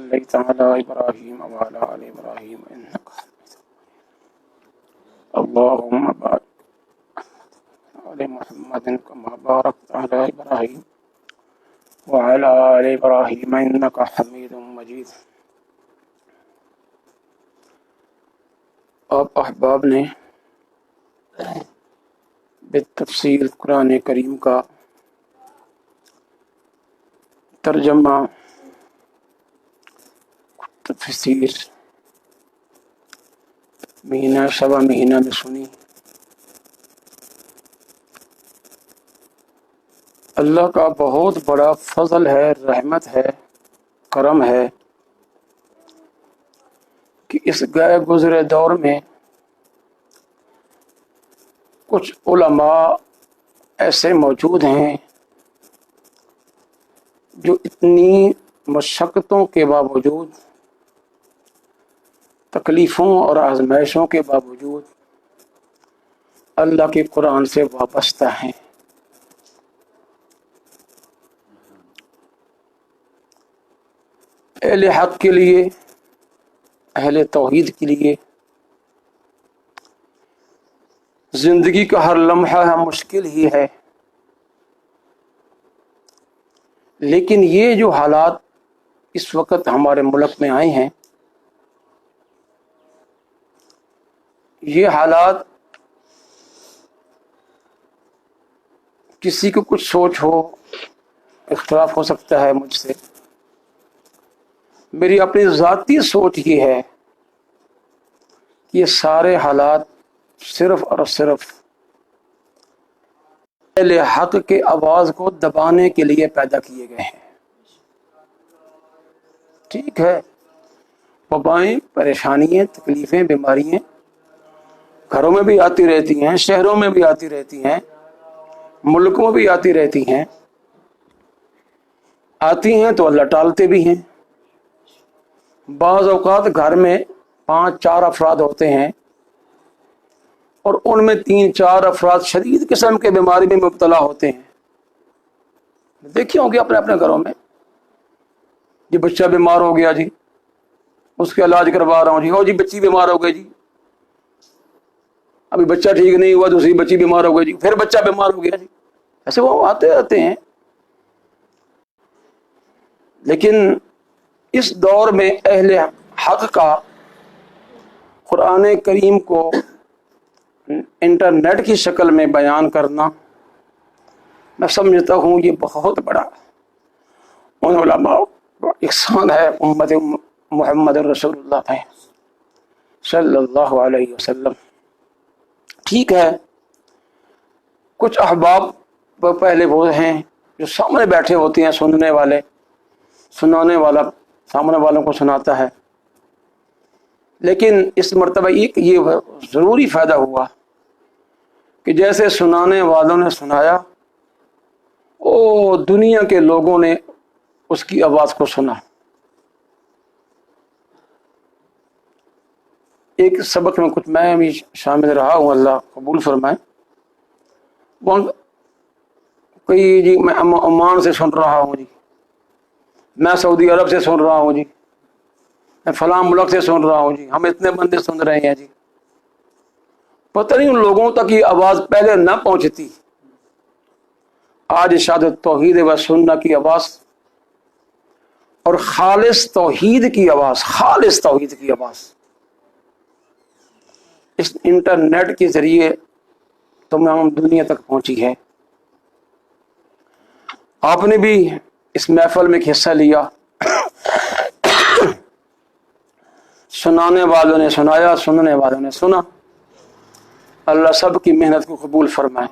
صليت على إبراهيم وعلى آل إبراهيم إنك حميد مجيد اللهم بارك على محمد كما باركت على إبراهيم وعلى آل إبراهيم إنك حميد مجيد۔ آپ احباب نے بالتفصیل قرآن کریم کا ترجمہ تفسیر مہینہ سوا مہینہ میں سنی۔ اللہ کا بہت بڑا فضل ہے، رحمت ہے، کرم ہے کہ اس گئے گزرے دور میں کچھ علماء ایسے موجود ہیں جو اتنی مشقتوں کے باوجود، تکلیفوں اور آزمائشوں کے باوجود اللہ کے قرآن سے وابستہ ہیں۔ اہل حق کے لیے، اہل توحید کے لیے زندگی کا ہر لمحہ مشکل ہی ہے، لیکن یہ جو حالات اس وقت ہمارے ملک میں آئے ہیں، یہ حالات کسی کو کچھ سوچ ہو، اختلاف ہو سکتا ہے مجھ سے، میری اپنی ذاتی سوچ یہ ہے کہ یہ سارے حالات صرف اور صرف اہل حق کے آواز کو دبانے کے لیے پیدا کیے گئے ہیں۔ ٹھیک ہے، وبائیں، پریشانیاں، تکلیفیں، بیماریاں گھروں میں بھی آتی رہتی ہیں، شہروں میں بھی آتی رہتی ہیں، ملکوں میں بھی آتی رہتی ہیں، آتی ہیں تو اللہ ٹالتے بھی ہیں۔ بعض اوقات گھر میں 5-4 افراد ہوتے ہیں اور ان میں 3-4 افراد شدید قسم کے بیماری میں مبتلا ہوتے ہیں۔ دیکھیں ہوں گے اپنے اپنے گھروں میں، جی بچہ بیمار ہو گیا، جی اس کا علاج کروا رہا ہوں، جی جی بچی بیمار ہو گئی، جی ابھی بچہ ٹھیک نہیں ہوا، دوسری بچی بیمار ہو گئی، جی پھر بچہ بیمار ہو گیا، جی ایسے وہ آتے رہتے ہیں۔ لیکن اس دور میں اہل حق کا قرآن کریم کو انٹرنیٹ کی شکل میں بیان کرنا، میں سمجھتا ہوں یہ بہت بڑا ان علماء احسان ہے امت محمد رسول اللہ صلی اللہ علیہ وسلم۔ ٹھیک ہے، کچھ احباب پہلے وہ ہیں جو سامنے بیٹھے ہوتے ہیں، سننے والے، سنانے والا سامنے والوں کو سناتا ہے، لیکن اس مرتبہ یہ ضروری فائدہ ہوا کہ جیسے سنانے والوں نے سنایا، دنیا کے لوگوں نے اس کی آواز کو سنا۔ ایک سبق میں کچھ میں بھی شامل رہا ہوں، اللہ قبول فرمائے۔ کوئی جی میں عمان سے سن رہا ہوں، جی میں سعودی عرب سے سن رہا ہوں، جی میں فلاں ملک سے سن رہا ہوں، جی ہم اتنے بندے سن رہے ہیں، جی پتہ نہیں ان لوگوں تک یہ آواز پہلے نہ پہنچتی۔ آج شہادت توحید و سنت کی آواز اور خالص توحید کی آواز، خالص توحید کی آواز اس انٹرنیٹ کے ذریعے تمام دنیا تک پہنچی ہے۔ آپ نے بھی اس محفل میں حصہ لیا، سنانے والوں نے سنایا، سننے والوں نے سنا۔ اللہ سب کی محنت کو قبول فرمائے۔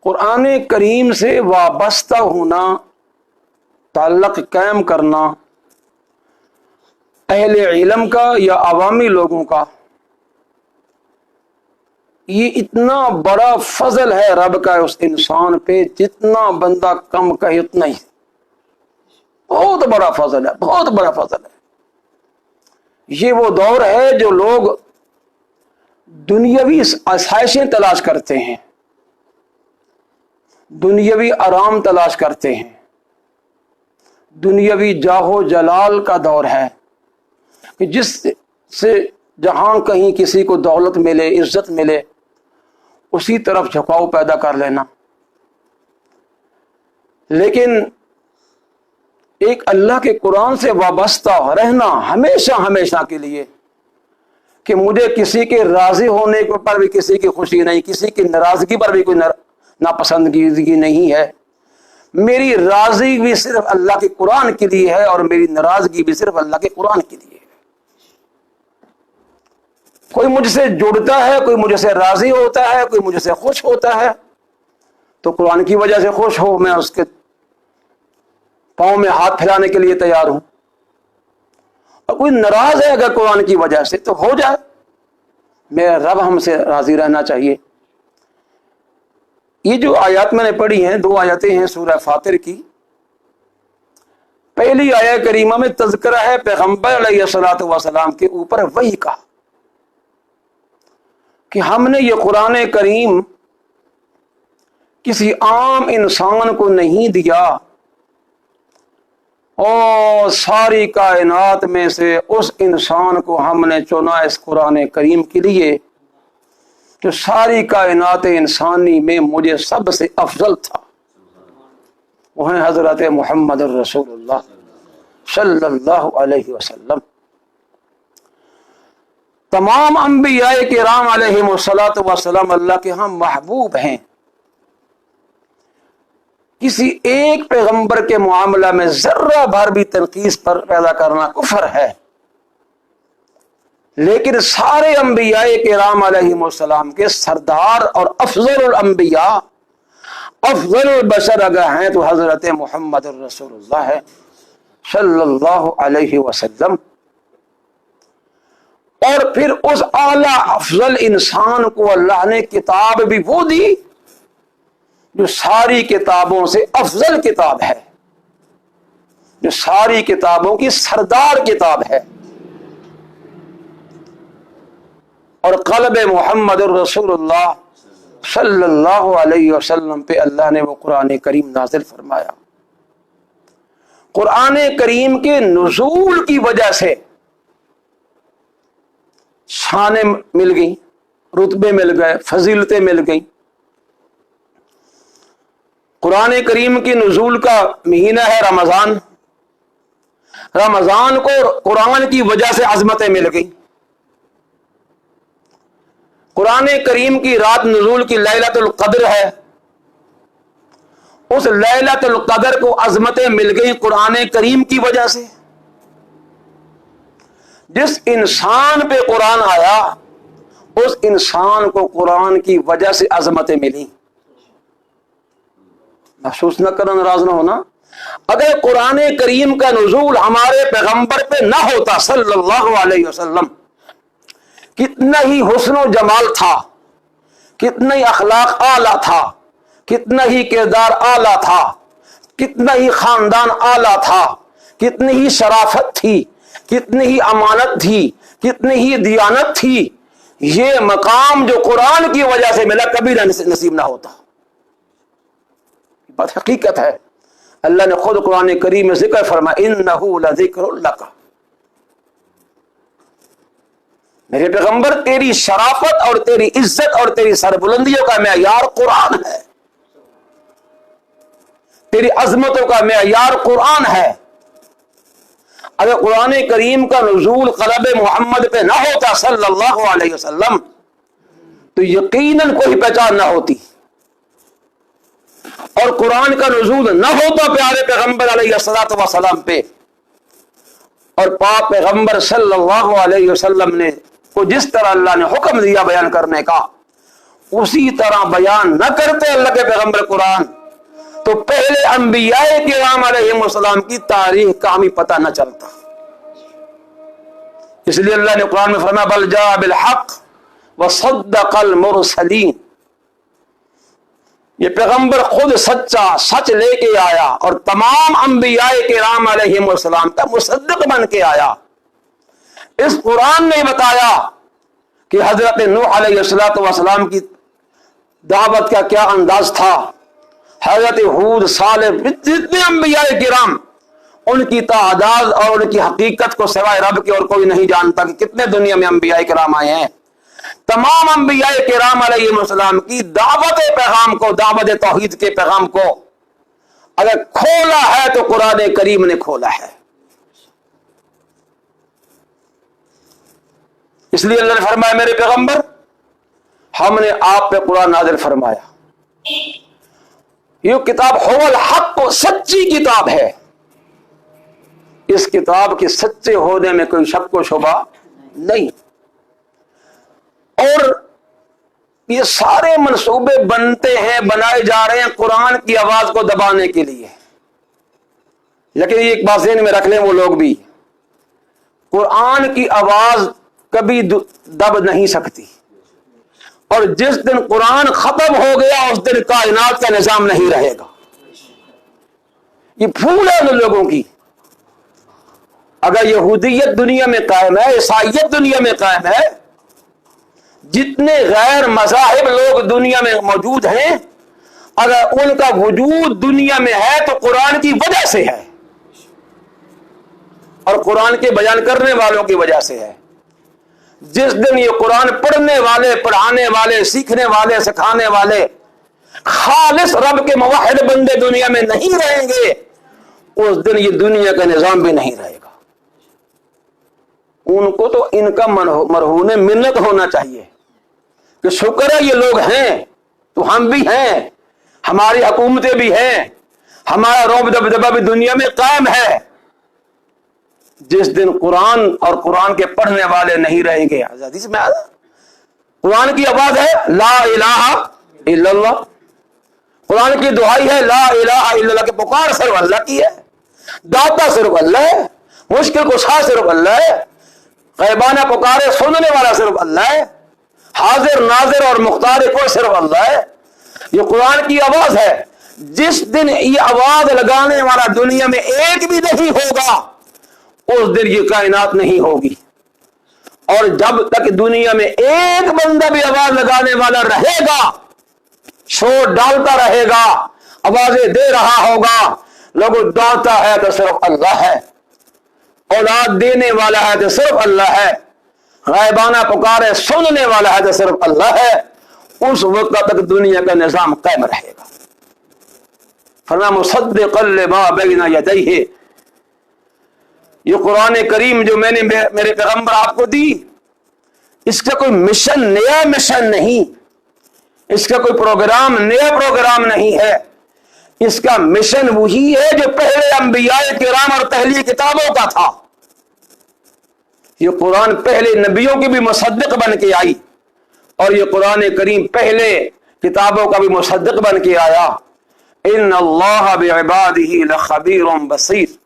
قرآن کریم سے وابستہ ہونا، تعلق قائم کرنا اہل علم کا یا عوامی لوگوں کا، یہ اتنا بڑا فضل ہے رب کا اس انسان پہ، جتنا بندہ کم کہے اتنا ہی، بہت بڑا فضل ہے، بہت بڑا فضل ہے۔ یہ وہ دور ہے جو لوگ دنیاوی آسائشیں تلاش کرتے ہیں، دنیاوی آرام تلاش کرتے ہیں، دنیاوی جاہو جلال کا دور ہے کہ جس سے جہاں کہیں کسی کو دولت ملے، عزت ملے، اسی طرف جھکاؤ پیدا کر لینا. لیکن ایک اللہ کے قرآن سے وابستہ رہنا ہمیشہ ہمیشہ کے لیے کہ مجھے کسی کے راضی ہونے پر بھی کسی کی خوشی نہیں، کسی کی ناراضگی پر بھی کوئی ناپسندگی نہیں ہے. میری راضی بھی صرف اللہ کے قرآن کے لیے ہے اور میری ناراضگی بھی صرف اللہ کے قرآن کے لیے ہے. کوئی مجھ سے جڑتا ہے، کوئی مجھ سے راضی ہوتا ہے، کوئی مجھ سے خوش ہوتا ہے تو قرآن کی وجہ سے خوش ہو، میں اس کے پاؤں میں ہاتھ پھیلانے کے لیے تیار ہوں. اور کوئی ناراض ہے اگر قرآن کی وجہ سے تو ہو جائے، میرا رب ہم سے راضی رہنا چاہیے. یہ جو آیات میں نے پڑھی ہیں، 2 آیتیں ہیں سورہ فاطر کی. پہلی آیت کریمہ میں تذکرہ ہے پیغمبر علیہ الصلوۃ والسلام کے اوپر وحی کا کہ ہم نے یہ قرآن کریم کسی عام انسان کو نہیں دیا، اور ساری کائنات میں سے اس انسان کو ہم نے چنا اس قرآن کریم کے لیے جو ساری کائنات انسانی میں مجھے سب سے افضل تھا. وہ ہیں حضرت محمد الرسول اللہ صلی اللہ علیہ وسلم. تمام انبیاء کرام علیہم الصلوۃ والسلام اللہ کے ہاں محبوب ہیں. کسی ایک پیغمبر کے معاملہ میں ذرہ بھر بھی تنقیص پر پیدا کرنا کفر ہے، لیکن سارے انبیاء کرام علیہم السلام کے سردار اور افضل الانبیاء، افضل البشر اگر ہیں تو حضرت محمد الرسول اللہ ہے صلی اللہ علیہ وسلم. اور پھر اس اعلیٰ افضل انسان کو اللہ نے کتاب بھی وہ دی جو ساری کتابوں سے افضل کتاب ہے، جو ساری کتابوں کی سردار کتاب ہے. اور قلب محمد الرسول اللہ صلی اللہ علیہ وسلم پہ اللہ نے وہ قرآن کریم نازل فرمایا. قرآن کریم کے نزول کی وجہ سے شانیں مل گئیں، رتبے مل گئے، فضیلتیں مل گئیں. قرآن کریم کی نزول کا مہینہ ہے رمضان. رمضان کو قرآن کی وجہ سے عظمتیں مل گئیں. قرآن کریم کی رات نزول کی لیلۃ القدر ہے. اس لیلۃ القدر کو عظمتیں مل گئیں قرآن کریم کی وجہ سے. جس انسان پہ قرآن آیا اس انسان کو قرآن کی وجہ سے عظمتیں ملی. محسوس نہ کرنا، ناراض نہ ہونا. اگر قرآن کریم کا نزول ہمارے پیغمبر پہ نہ ہوتا صلی اللہ علیہ وسلم، کتنا ہی حسن و جمال تھا، کتنا ہی اخلاق اعلیٰ تھا، کتنا ہی کردار اعلیٰ تھا، کتنا ہی خاندان اعلیٰ تھا، کتنی ہی شرافت تھی، کتنی ہی امانت تھی، کتنی ہی دیانت تھی، یہ مقام جو قرآن کی وجہ سے ملا کبھی نصیب نہ ہوتا. بات حقیقت ہے. اللہ نے خود قرآن کریم میں ذکر فرمایا انہ لذکر لک. میرے پیغمبر تیری شرافت اور تیری عزت اور تیری سربلندیوں کا معیار قرآن ہے، تیری عظمتوں کا معیار قرآن ہے. اگر قرآن کریم کا نزول قلب محمد پہ نہ ہوتا صلی اللہ علیہ وسلم تو یقیناً کوئی پہچان نہ ہوتی، اور قرآن کا نزول نہ ہوتا پیارے پیغمبر علیہ الصلوۃ والسلام پہ. اور پاک پیغمبر صلی اللہ علیہ وسلم نے کو جس طرح اللہ نے حکم دیا بیان کرنے کا، اسی طرح بیان نہ کرتے اللہ کے پیغمبر قرآن تو پہلے انبیاء کرام علیہم السلام کی تاریخ کا ہمیں پتہ نہ چلتا. اس لیے اللہ نے قرآن میں فرمایا بل جاء بالحق وصدق المرسلین. یہ پیغمبر خود سچا سچ لے کے آیا اور تمام انبیاء کرام علیہم السلام کا مصدق بن کے آیا. اس قرآن نے بتایا کہ حضرت نوح علیہ السلام کی دعوت کا کیا انداز تھا، حضرت ہود، صالح، جتنے انبیاء کرام ان کی تعداد اور ان کی حقیقت کو سوائے رب کے اور کوئی نہیں جانتا کہ کتنے دنیا میں انبیاء کرام آئے ہیں۔ تمام انبیاء کرام علیہ السلام کی دعوت پیغام کو، دعوت توحید کے پیغام کو اگر کھولا ہے تو قرآن کریم نے کھولا ہے۔ اس لیے اللہ نے فرمایا میرے پیغمبر ہم نے آپ پہ قرآن نازل فرمایا، یہ کتاب هو الحق، سچی کتاب ہے۔ اس کتاب کے سچے ہونے میں کوئی شک و شبہ نہیں، اور یہ سارے منصوبے بنتے ہیں، بنائے جا رہے ہیں قرآن کی آواز کو دبانے کے لیے۔ لیکن یہ ایک بات ذہن میں رکھ لیں وہ لوگ بھی، قرآن کی آواز کبھی دب نہیں سکتی، اور جس دن قرآن ختم ہو گیا اس دن کائنات کا نظام نہیں رہے گا۔ یہ پھول ہے ان لوگوں کی۔ اگر یہودیت دنیا میں قائم ہے، عیسائیت دنیا میں قائم ہے، جتنے غیر مذاہب لوگ دنیا میں موجود ہیں، اگر ان کا وجود دنیا میں ہے تو قرآن کی وجہ سے ہے، اور قرآن کے بیان کرنے والوں کی وجہ سے ہے۔ جس دن یہ قرآن پڑھنے والے، پڑھانے والے، سیکھنے والے، سکھانے والے خالص رب کے موحد بندے دنیا میں نہیں رہیں گے، اس دن یہ دنیا کا نظام بھی نہیں رہے گا۔ ان کو تو ان کا مرہون منت ہونا چاہیے کہ شکر ہے یہ لوگ ہیں تو ہم بھی ہیں، ہماری حکومتیں بھی ہیں، ہمارا رعب دبدبہ بھی دنیا میں قائم ہے۔ جس دن قرآن اور قرآن کے پڑھنے والے نہیں رہیں گے، حدیث میں آیا قرآن کی آواز ہے لا الہ الا اللہ، قرآن کی دعائی ہے لا الہ الا اللہ، کہ پکار صرف اللہ کی ہے، داتا صرف اللہ ہے، مشکل کشا صرف اللہ ہے، غیبانہ پکارے سننے والا صرف اللہ ہے، حاضر ناظر اور مختار کوئی صرف اللہ ہے۔ یہ قرآن کی آواز ہے۔ جس دن یہ آواز لگانے والا دنیا میں ایک بھی نہیں ہوگا، اس دن یہ کائنات نہیں ہوگی۔ اور جب تک دنیا میں ایک بندہ بھی آواز لگانے والا رہے گا، شور ڈالتا رہے گا، آوازیں دے رہا ہوگا، لوگوں دعوتا ہے تو صرف اللہ ہے، اولاد دینے والا ہے تو صرف اللہ ہے، غائبانہ پکارے سننے والا ہے تو صرف اللہ ہے، اس وقت تک دنیا کا نظام قائم رہے گا۔ فرمایا مصدقا لما بین یدیہ، یہ قرآن کریم جو میں نے میرے پیغمبر آپ کو دی، اس کا کوئی مشن نیا مشن نہیں، اس کا کوئی پروگرام نیا پروگرام نہیں ہے، اس کا مشن وہی ہے جو پہلے انبیاء کرام اور پہلی کتابوں کا تھا۔ یہ قرآن پہلے نبیوں کی بھی مصدق بن کے آئی، اور یہ قرآن کریم پہلے کتابوں کا بھی مصدق بن کے آیا۔ ان اللہ بعبادہ لخبیر بصیر،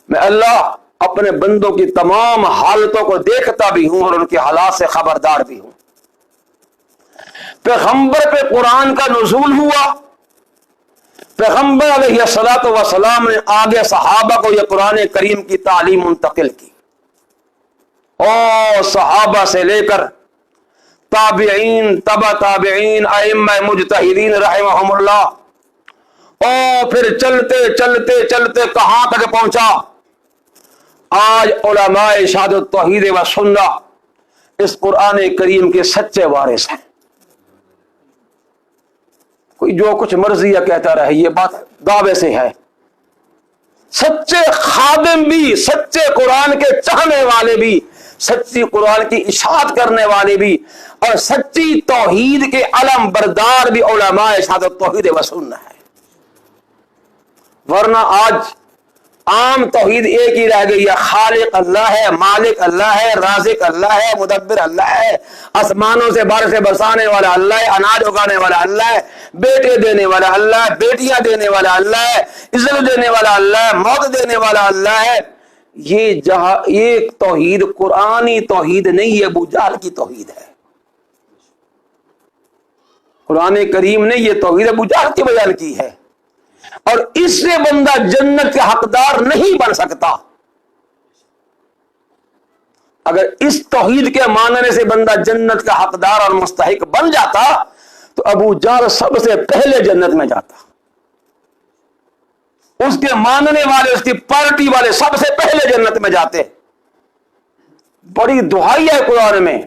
میں اللہ اپنے بندوں کی تمام حالتوں کو دیکھتا بھی ہوں اور ان کے حالات سے خبردار بھی ہوں۔ پیغمبر پہ قرآن کا نزول ہوا، پیغمبر علیہ الصلوۃ والسلام نے آگے صحابہ کو یہ قرآن کریم کی تعلیم منتقل کی، اور صحابہ سے لے کر تابعین، تبع تابعین، ائمہ مجتہدین رحمہم اللہ، اور پھر چلتے چلتے چلتے کہاں تک پہنچا؟ آج علماء شہادت توحید و سنہ اس قرآن کریم کے سچے وارث ہیں۔ کوئی جو کچھ مرضی کہتا رہے، یہ بات دعوے سے ہے۔ سچے خادم بھی، سچے قرآن کے چاہنے والے بھی، سچی قرآن کی اشاعت کرنے والے بھی، اور سچی توحید کے علم بردار بھی علماء شہادت توحید و سنہ ہے۔ ورنہ آج عام توحید ایک ہی رہ گئی ہے، خالق اللہ ہے، مالک اللہ ہے، رازق اللہ ہے، مدبر اللہ ہے، آسمانوں سے بارشیں برسانے والا اللہ ہے، اناج اگانے والا اللہ ہے، بیٹے دینے والا اللہ ہے، بیٹیاں دینے والا اللہ ہے، عزت دینے والا اللہ ہے، موت دینے والا اللہ ہے۔ یہ توحید قرآنی توحید نہیں ہے، ابو جہل کی توحید ہے۔ قرآن کریم نے یہ توحید ابو جہل کی بیان کی ہے، اور اس سے بندہ جنت کا حقدار نہیں بن سکتا۔ اگر اس توحید کے ماننے سے بندہ جنت کا حقدار اور مستحق بن جاتا تو ابو جہل سب سے پہلے جنت میں جاتا، اس کے ماننے والے، اس کی پارٹی والے سب سے پہلے جنت میں جاتے۔ بڑی دعائی ہے قرآن میں،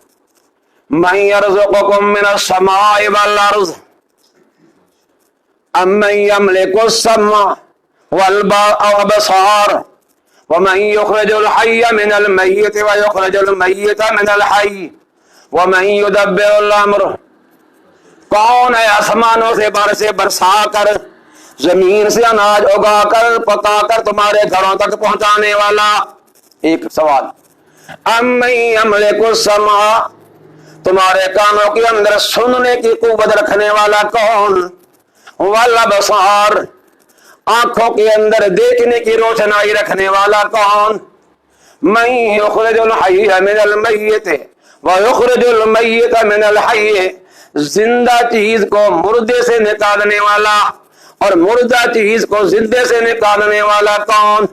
من یرزقکم من السماء والارض امن یملک السمع والابصار ومن یخرج الحی من المیت ویخرج المیت من الحی ومن یدبر الامر۔ کون ہے آسمانوں سے برسے برسا کر، زمین سے اناج اگا کر پکا کر تمہارے گھروں تک پہنچانے والا؟ ایک سوال، امن یملک السمع، تمہارے کانوں کے اندر سننے کی قوت رکھنے والا کون؟ والابصار، آنکھوں کے اندر دیکھنے کی روشنائی رکھنے والا کون؟ من یخرج الحی من المیت ویخرج المیت من الحی، زندہ چیز کو مردے سے نکالنے والا اور مردہ چیز کو زندے سے نکالنے والا کون؟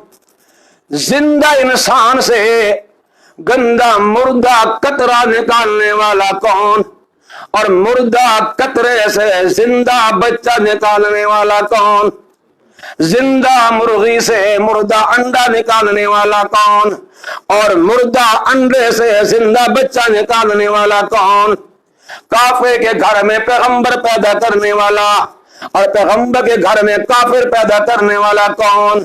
زندہ انسان سے گندا مردہ قطرہ نکالنے والا کون؟ اور مردہ قطرے سے زندہ بچہ نکالنے والا کون؟ زندہ مرغی سے مردہ انڈا نکالنے والا کون؟ اور مردہ انڈے سے زندہ بچہ نکالنے والا کون؟ کافر کے گھر میں پیغمبر پیدا کرنے والا اور پیغمبر کے گھر میں کافر پیدا کرنے والا کون؟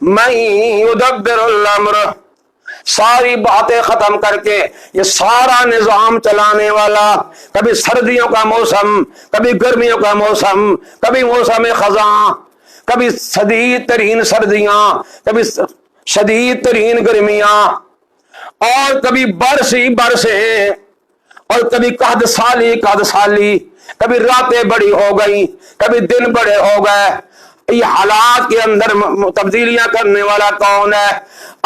من یدبر الامر، ساری باتیں ختم کر کے یہ سارا نظام چلانے والا، کبھی سردیوں کا موسم، کبھی گرمیوں کا موسم، کبھی موسم خزاں، کبھی شدید ترین سردیاں، کبھی شدید ترین گرمیاں، اور کبھی برسیں اور کبھی قحط سالی، کبھی راتیں بڑی ہو گئی، کبھی دن بڑے ہو گئے۔ یہ حالات کے اندر تبدیلیاں کرنے والا کون ہے؟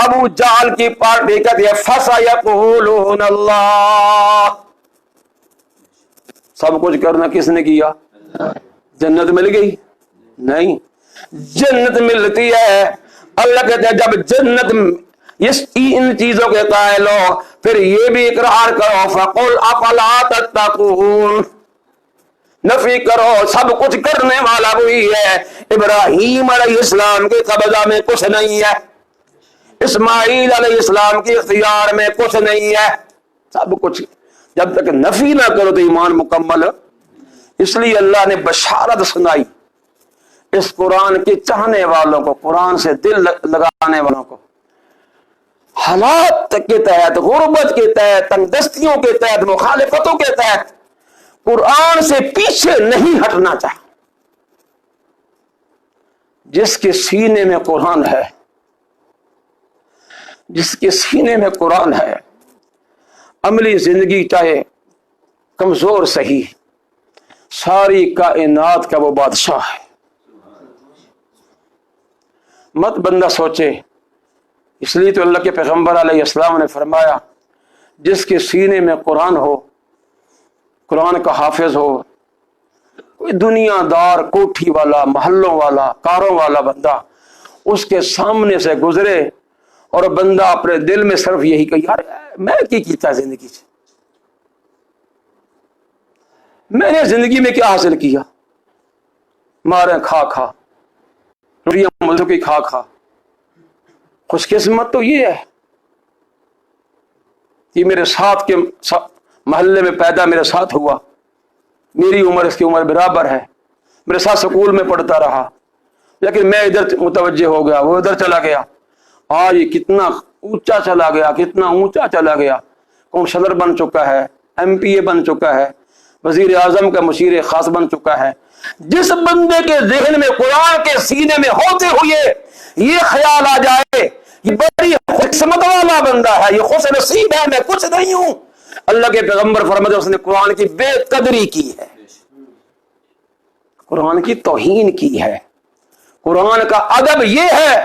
ابو جہل کی پارٹی کہتی ہے فَسَيَقُولُونَ اللَّهُ، سب کچھ کرنا کس نے کیا؟ جنت مل گئی؟ نہیں، جنت ملتی ہے، اللہ کہتے ہیں جب جنت ان چیزوں کے قائل ہو پھر یہ بھی اقرار کرو، فَقُلْ أَفَلَا تَتَّقُونَ، نفی کرو، سب کچھ کرنے والا وہی ہے۔ ابراہیم علیہ السلام کے قبضہ میں کچھ نہیں ہے، اسماعیل علیہ السلام کے اختیار میں کچھ نہیں ہے، سب کچھ۔ جب تک نفی نہ کرو تو ایمان مکمل۔ اس لیے اللہ نے بشارت سنائی اس قرآن کے چاہنے والوں کو، قرآن سے دل لگانے والوں کو، حالات کے تحت، غربت کے تحت، تنگ دستیوں کے تحت، مخالفتوں کے تحت قرآن سے پیچھے نہیں ہٹنا چاہیے۔ جس کے سینے میں قرآن ہے، جس کے سینے میں قرآن ہے، عملی زندگی چاہے کمزور صحیح، ساری کائنات کا وہ بادشاہ ہے۔ مت بندہ سوچے، اس لیے تو اللہ کے پیغمبر علیہ السلام نے فرمایا جس کے سینے میں قرآن ہو، قرآن کا حافظ ہو، کوئی دنیا دار، کوٹھی والا، محلوں والا، کاروں والا بندہ اس کے سامنے سے گزرے اور بندہ اپنے دل میں صرف یہی کہ یار میں کی کیتا زندگی سے، میں نے زندگی میں کیا حاصل کیا؟ مارے کھا روٹیاں ملک کی کھا خوش قسمت تو یہ ہے کہ میرے ساتھ کے محلے میں پیدا میرے ساتھ ہوا، میری عمر اس کی عمر برابر ہے، میرے ساتھ سکول میں پڑھتا رہا، لیکن میں ادھر متوجہ ہو گیا، وہ ادھر چلا گیا، آج یہ کتنا اونچا چلا گیا، کتنا اونچا چلا گیا، کون صدر بن چکا ہے، ایم پی اے بن چکا ہے، وزیر اعظم کا مشیر خاص بن چکا ہے۔ جس بندے کے ذہن میں قرآن کے سینے میں ہوتے ہوئے یہ خیال آ جائے یہ بڑی قسمت والا بندہ ہے، یہ خوش نصیب ہے، میں کچھ نہیں ہوں۔ اللہ کے پیغمبر فرماتے ہیں اس نے قرآن کی بے قدری کی ہے، قرآن کی توہین کی ہے۔ قرآن کا ادب یہ ہے،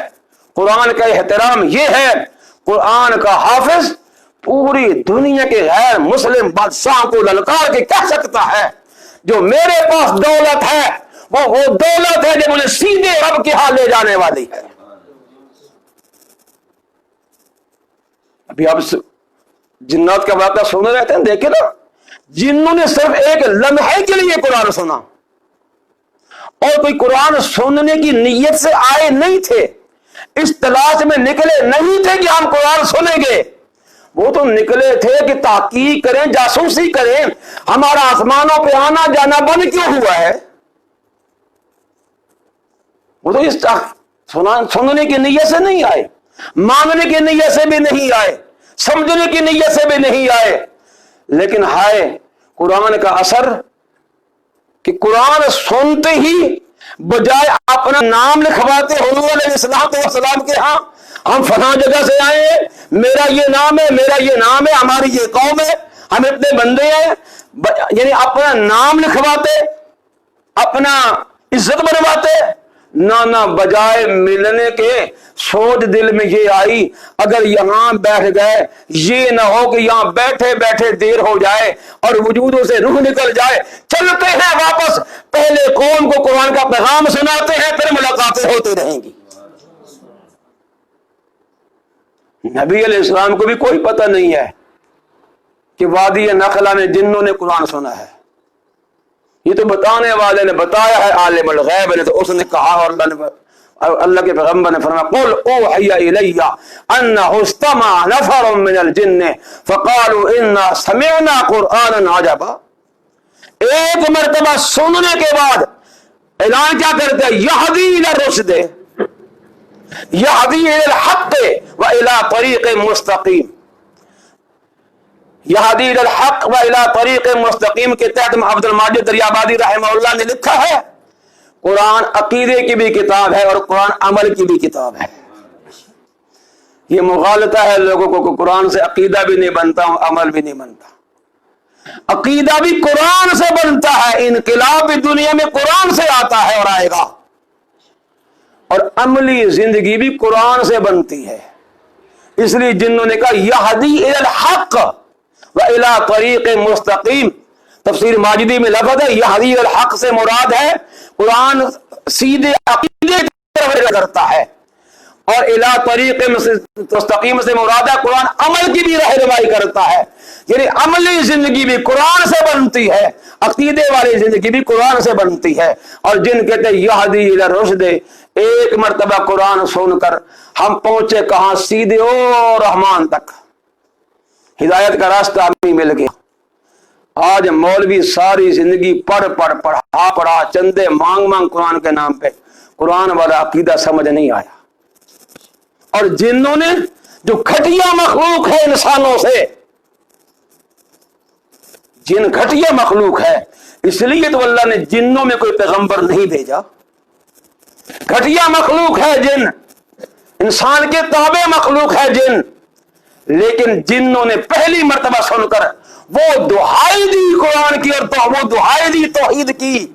قرآن کا احترام یہ ہے، قرآن کا حافظ پوری دنیا کے غیر مسلم بادشاہ کو للکار کے کہہ سکتا ہے جو میرے پاس دولت ہے وہ دولت ہے جو مجھے سیدھے رب کے ہاں لے جانے والی ہے۔ ابھی آپ جنات کا واقعہ سن رہے ہیں، دیکھیں نا، جنوں نے صرف ایک لمحے کے لیے قرآن سنا اور کوئی قرآن سننے کی نیت سے آئے نہیں تھے، اس تلاش میں نکلے نہیں تھے کہ ہم قرآن سنیں گے، وہ تو نکلے تھے کہ تحقیق کریں، جاسوسی کریں، ہمارا آسمانوں پہ آنا جانا بند کیوں ہوا ہے۔ وہ تو اس سننے کی نیت سے نہیں آئے، ماننے کی نیت سے بھی نہیں آئے، سمجھنے کی نیت سے بھی نہیں آئے، لیکن ہائے قرآن کا اثر کہ قرآن سنتے ہی بجائے اپنا نام لکھواتے حضور علیہ السلام کے ہاں ہم فلاں جگہ سے آئے ہیں، میرا یہ نام ہے، میرا یہ نام ہے، ہماری یہ قوم ہے، ہم اتنے بندے ہیں، یعنی اپنا نام لکھواتے، اپنا عزت بنواتے، نہ بجائے ملنے کے سوچ دل میں یہ آئی اگر یہاں بیٹھ گئے یہ نہ ہو کہ یہاں بیٹھے بیٹھے دیر ہو جائے اور وجودوں سے روح نکل جائے، چلتے ہیں واپس، پہلے قوم کو قرآن کا پیغام سناتے ہیں، پھر ملاقاتیں ہوتی رہیں گی۔ نبی علیہ السلام کو بھی کوئی پتہ نہیں ہے کہ وادی نخلا میں جنوں نے قرآن سنا ہے، یہ تو بتانے والے نے بتایا ہے، عالم الغیب نے تو اس نے کہا، اور اللہ کے پیغمبر نے فرمایا قل اوحی الی انہ استمع نفر من الجن فقالوا انا سمعنا قرآنا عجبا۔ ایک مرتبہ سننے کے بعد اعلان کیا کرتے ہیں، یہدی الی الرشد یہدی الی الحق والی طریق مستقیم۔ یہدی الی الحق والی طریق مستقیم کے تحت عبد الماجد دریابادی رحمہ اللہ نے لکھا ہے قرآن عقیدے کی بھی کتاب ہے اور قرآن عمل کی بھی کتاب ہے۔ یہ مغالطہ ہے لوگوں کو کہ قرآن سے عقیدہ بھی نہیں بنتا، عمل بھی نہیں بنتا۔ عقیدہ بھی قرآن سے بنتا ہے، انقلاب بھی دنیا میں قرآن سے آتا ہے اور آئے گا، اور عملی زندگی بھی قرآن سے بنتی ہے۔ اس لیے جنہوں نے کہا یہدی الی الحق وإلی طریق مستقیم، تفسیر ماجدی میں لفظ ہے یہدی الی الحق سے مراد ہے قرآن سیدھے عقیدے کی طرف کرتا ہے، اور الی طریق مستقیم سے مراد ہے قرآن عمل کی بھی رہنمائی کرتا ہے، یعنی عملی زندگی بھی قرآن سے بنتی ہے، عقیدے والی زندگی بھی قرآن سے بنتی ہے۔ اور جن کہتے ہیں یہدی الی الرشد، ایک مرتبہ قرآن سن کر ہم پہنچے کہاں، سیدھے او رحمان تک، ہدایت کا راستہ ہمیں مل گیا۔ آج مولوی ساری زندگی پڑھا چندے مانگ قرآن کے نام پہ، قرآن والا عقیدہ سمجھ نہیں آیا۔ اور جنوں نے جو گھٹیا مخلوق ہے انسانوں سے، جن گھٹیا مخلوق ہے، اس لیے تو اللہ نے جنوں میں کوئی پیغمبر نہیں بھیجا۔ گھٹیا مخلوق ہے جن، انسان کے تابع مخلوق ہے جن، لیکن جنوں نے پہلی مرتبہ سن کر وہ دہائی دی قرآن کی، اور وہ دہائی دی توحید کی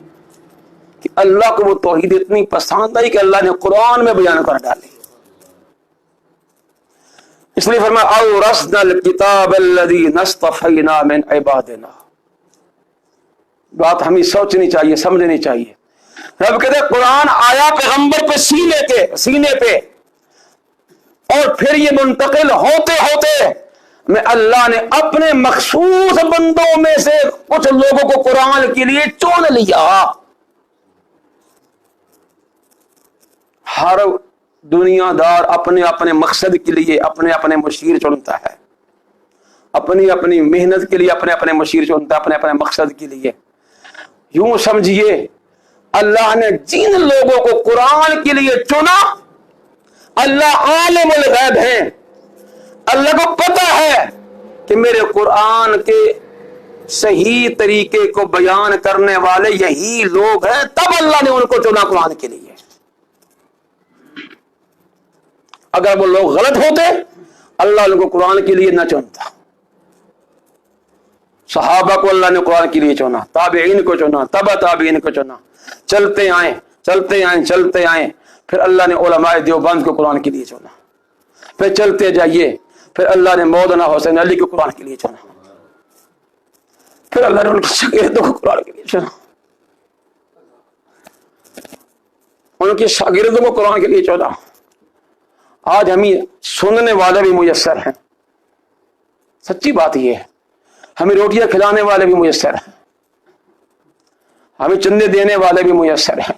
کہ اللہ کو وہ توحید اتنی پسند آئی کہ اللہ نے قرآن میں بیان کر ڈالی۔ اس لیے فرمایا اورثنا الکتاب الذی اصطفینا من عبادنا۔ بات ہمیں سوچنی چاہیے، سمجھنی چاہیے۔ رب کہتے ہیں قرآن آیا پیغمبر پہ سینے پہ، اور پھر یہ منتقل ہوتے ہوتے میں اللہ نے اپنے مخصوص بندوں میں سے کچھ لوگوں کو قرآن کے لیے چن لیا۔ ہر دنیا دار اپنے اپنے مقصد کے لیے اپنے اپنے مشیر چنتا ہے، اپنی اپنی محنت کے لیے اپنے اپنے مشیر چنتا ہے، اپنے اپنے مقصد کے لیے۔ یوں سمجھیے اللہ نے جن لوگوں کو قرآن کے لیے چنا، اللہ عالم الغیب ہیں، اللہ کو پتا ہے کہ میرے قرآن کے صحیح طریقے کو بیان کرنے والے یہی لوگ ہیں، تب اللہ نے ان کو چنا قرآن کے لیے۔ اگر وہ لوگ غلط ہوتے اللہ ان کو قرآن کے لیے نہ چنتا۔ صحابہ کو اللہ نے قرآن کے لیے چنا، تابعین کو چنا، تبع تابعین کو چنا، چلتے آئیں، پھر اللہ نے علماء دیوبند کو قرآن کے لیے چنا، پھر چلتے جائیے، پھر اللہ نے مولانا حسین علی کو قرآن کے لیے چنا، پھر اللہ نے ان کے شاگردوں کو قرآن کے لیے چنا، ان کے شاگردوں کو قرآن کے لیے چنا۔ آج ہمیں سننے والے بھی میسر ہیں، سچی بات یہ ہے، ہمیں روٹیاں کھلانے والے بھی میسر ہیں، ہمیں چندے دینے والے بھی میسر ہیں،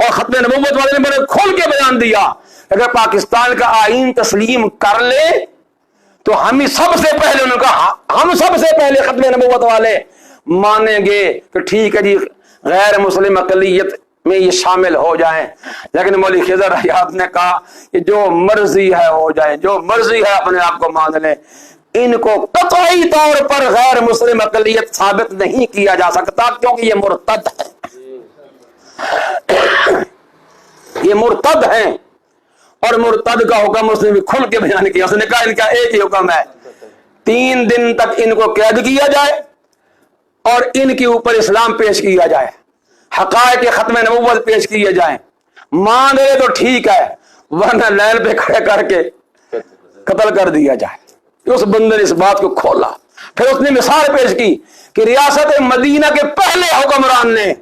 اور ختم نبوت والے نے بڑے کھول کے بیان دیا، اگر پاکستان کا آئین تسلیم کر لے تو ہم ہی سب سے پہلے انہوں نے کہا، ہم سب سے پہلے ختم نبوت والے مانیں گے کہ ٹھیک ہے جی غیر مسلم اقلیت میں یہ شامل ہو جائیں، لیکن مولوی خضر حیات نے کہا کہ جو مرضی ہے ہو جائے، جو مرضی ہے اپنے آپ کو مان لیں، ان کو قطعی طور پر غیر مسلم اقلیت ثابت نہیں کیا جا سکتا، کیونکہ یہ مرتد ہے، یہ مرتد ہیں۔ اور مرتد کا حکم اس نے بھی کھل کے بیان کیا، اس نے کہا ان کا ایک ہی حکم ہے، 3 دن تک ان کو قید کیا جائے اور ان کے اوپر اسلام پیش کیا جائے، حقائق ختم نبوت پیش کیے جائیں، مان لے تو ٹھیک ہے ورنہ لین پہ کھڑے کر کے قتل کر دیا جائے۔ اس بندے نے اس بات کو کھولا، پھر اس نے مثال پیش کی کہ ریاست مدینہ کے پہلے حکمران نے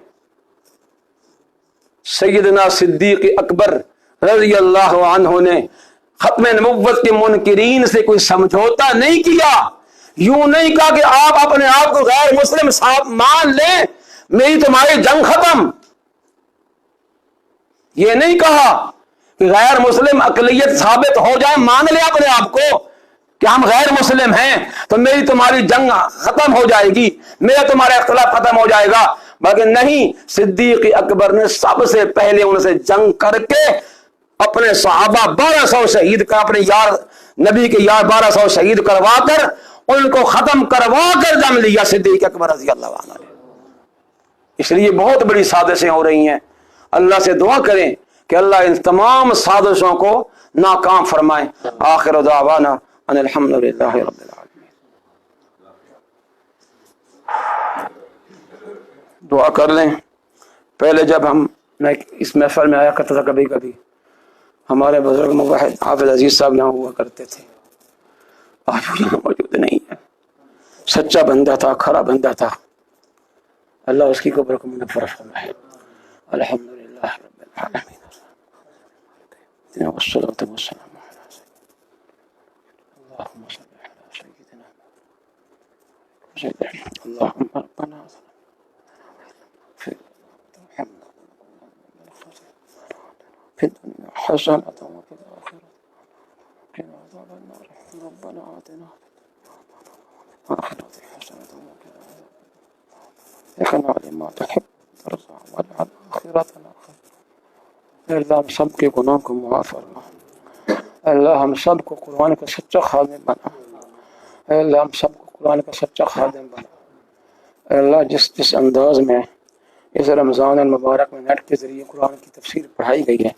سیدنا صدیق اکبر رضی اللہ عنہ نے ختم نبوت کے منکرین سے کوئی سمجھوتا نہیں کیا، یوں نہیں کہا کہ آپ اپنے آپ کو غیر مسلم صاحب مان لیں، میری تمہاری جنگ ختم، یہ نہیں کہا کہ غیر مسلم اقلیت ثابت ہو جائے، مان لیں اپنے آپ کو کہ ہم غیر مسلم ہیں تو میری تمہاری جنگ ختم ہو جائے گی، میرا تمہارا اختلاف ختم ہو جائے گا، بلکہ نہیں، صدیق اکبر نے سب سے پہلے ان سے جنگ کر کے اپنے صحابہ 1200 شہید کر، اپنے یار نبی کے یار 1200 شہید کروا کر ان کو ختم کروا کر جم لیا صدیق اکبر رضی اللہ عنہ نے۔ اس لیے بہت بڑی سازشیں ہو رہی ہیں، اللہ سے دعا کریں کہ اللہ ان تمام سازشوں کو ناکام فرمائے۔ آخر دعوانا ان الحمدللہ رب العالمین۔ دعا کر لیں۔ پہلے جب میں اس محفل میں آیا کرتا تھا کبھی کبھی، ہمارے بزرگ موحد حافظ عزیز صاحب یہاں ہوا کرتے تھے، آج وہ یہاں موجود نہیں ہے، سچا بندہ تھا، کھرا بندہ تھا، اللہ اس کی قبر کو منور فرمائے۔ الحمدللہ رب العالمین والصلاة والسلام علی سیدنا اللهم صل على سيدنا اللهم ربنا في الدنيا حسنة وفي الآخرة قنا عذاب النار ربنا آتنا في الآخرة حسنة وقنا عذاب النار اقنا لما تحب ترضى واجعل آخرتنا خير۔ اللہ ہم سب کے گناہوں کو معاف فرما، اللہ ہم سب کو قرآن کا سچا خادم بنا، اللہ ہم سب کو قرآن کا سچا خادم بنا۔ اللہ جس انداز میں اس رمضان المبارک میں نیٹ کے ذریعے قرآن کی تفسیر پڑھائی گئی ہے،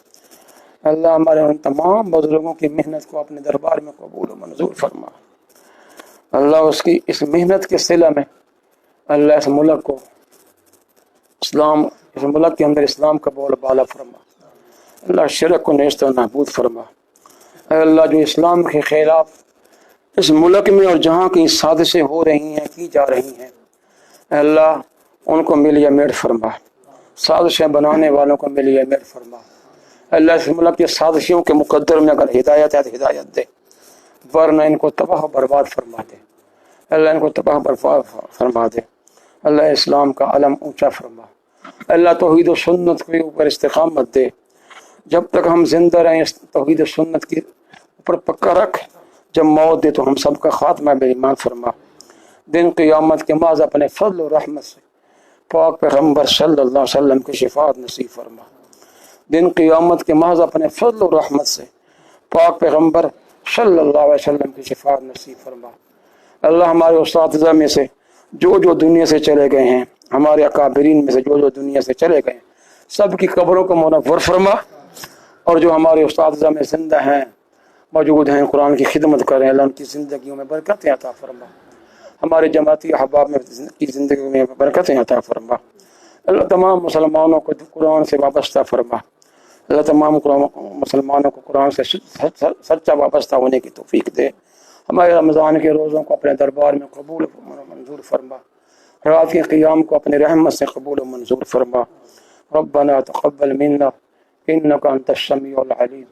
اللہ ہمارے ان تمام بزرگوں کی محنت کو اپنے دربار میں قبول و منظور فرما۔ اللہ اس کی اس محنت کے صلہ میں اللہ اس ملک کو اسلام، اس ملک کے اندر اسلام کا بول بالا فرما، اللہ شرک کو نیست و نابود فرما۔ اے اللہ جو اسلام کے خلاف اس ملک میں اور جہاں کی سازشیں ہو رہی ہیں، کی جا رہی ہیں، اے اللہ ان کو ملیہ میٹ فرما، سازشیں بنانے والوں کو ملیہ میٹ فرما۔ اللہ اس ملک کے سازشیوں کے مقدر میں اگر ہدایت ہے تو ہدایت دے، ورنہ ان کو تباہ و برباد فرما دے، اللہ ان کو تباہ و برباد فرما دے۔ اللہ اسلام کا علم اونچا فرما، اللہ توحید و سنت کے اوپر استقامت دے، جب تک ہم زندہ رہیں اس توحید و سنت کے اوپر پکا رکھ، جب موت دے تو ہم سب کا خاتمہ بے ایمان فرما۔ دن قیامت کے بعد اپنے فضل و رحمت سے پاک پیغمبر صلی اللہ علیہ وسلم کی شفاعت نصیب فرما۔ دن قیامت کے محض اپنے فضل و رحمت سے پاک پیغمبر صلی اللہ علیہ وسلم کی شفاعت نصیب فرما۔ اللہ ہمارے اساتذہ میں سے جو دنیا سے چلے گئے ہیں، ہمارے اکابرین میں سے جو دنیا سے چلے گئے ہیں، سب کی قبروں کو منور فرما، اور جو ہمارے اساتذہ میں زندہ ہیں، موجود ہیں، قرآن کی خدمت کریں، اللہ ان کی زندگیوں میں برکتیں عطا فرما، ہمارے جماعتی احباب میں کی زندگیوں میں برکتیں عطا فرما۔ اللہ تمام مسلمانوں کو قرآن سے وابستہ فرما، اللہ تمام مسلمانوں کو قرآن سے سچا وابستہ ہونے کی توفیق دے۔ ہمارے رمضان کے روزوں کو اپنے دربار میں قبول و منظور فرما، رات کے قیام کو اپنے رحمت سے قبول و منظور فرما۔ ربنا تقبل منا انك انت السميع العليم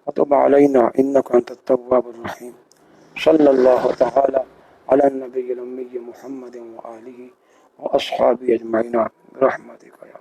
وتب علينا انك انت التواب الرحيم۔ صلی اللہ تعالی علی النبی الأمی محمد وآلہ وأصحابہ اجمعین برحمتک یا